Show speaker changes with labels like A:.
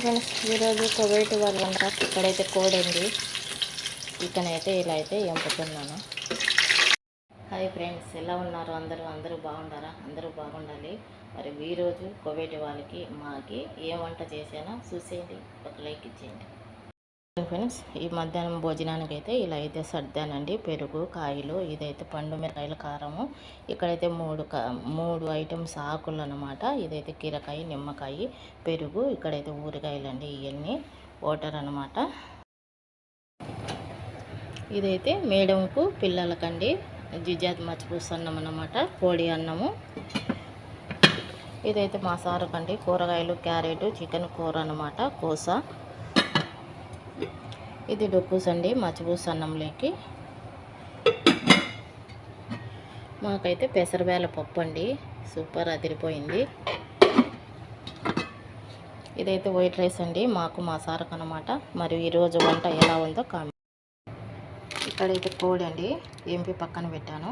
A: Friends, ఈరోజు Kuwait వాళ్ళంట. ఇక్కడైతే కోడి ఉంది. చికెన్ అయితే ఇలా అయితే ఎంపుతున్నాను. హాయ్ ఫ్రెండ్స్, ఎలా ఉన్నారు అందరూ బాగుండారా? అందరూ బాగుండాలి. మరి ఈరోజు కువైట్ వాళ్ళకి మాకి ఏ వంట చేసానో చూసేయండి, ఒక లైక్ ఇచ్చేయండి. ఫ్రెండ్స్, ఈ మధ్యాహ్నం భోజనానికి అయితే ఇలా అయితే సర్దానండి. పెరుగు, కాయలు, ఇదైతే పండు మిరకాయల కారము. ఇక్కడైతే మూడు ఐటమ్స్ ఆకులు అనమాట. ఇదైతే కీరకాయ, నిమ్మకాయ, పెరుగు, ఇక్కడైతే ఊరగాయలు అండి. ఇవన్నీ వాటర్ అనమాట. ఇదైతే మేడంకు పిల్లలకండి జిజాత్ మచ్చిపూస అన్నం అన్నమాట, కోడి అన్నము. ఇదైతే మా సారుకండి కూరగాయలు, క్యారెట్, చికెన్ కూర అనమాట, కోస. ఇది డొక్కూస్ అండి, మచ్చిపూస అన్నంలోకి. మాకైతే పెసరవేల పప్పు అండి, సూపర్ అదిరిపోయింది. ఇదైతే వైట్ రైస్ అండి, మాకు మా సారకు అనమాట. మరి ఈరోజు వంట ఎలా ఉందో కామెంట్. ఇక్కడైతే కోడి అండి, ఎంపీ పక్కన పెట్టాను.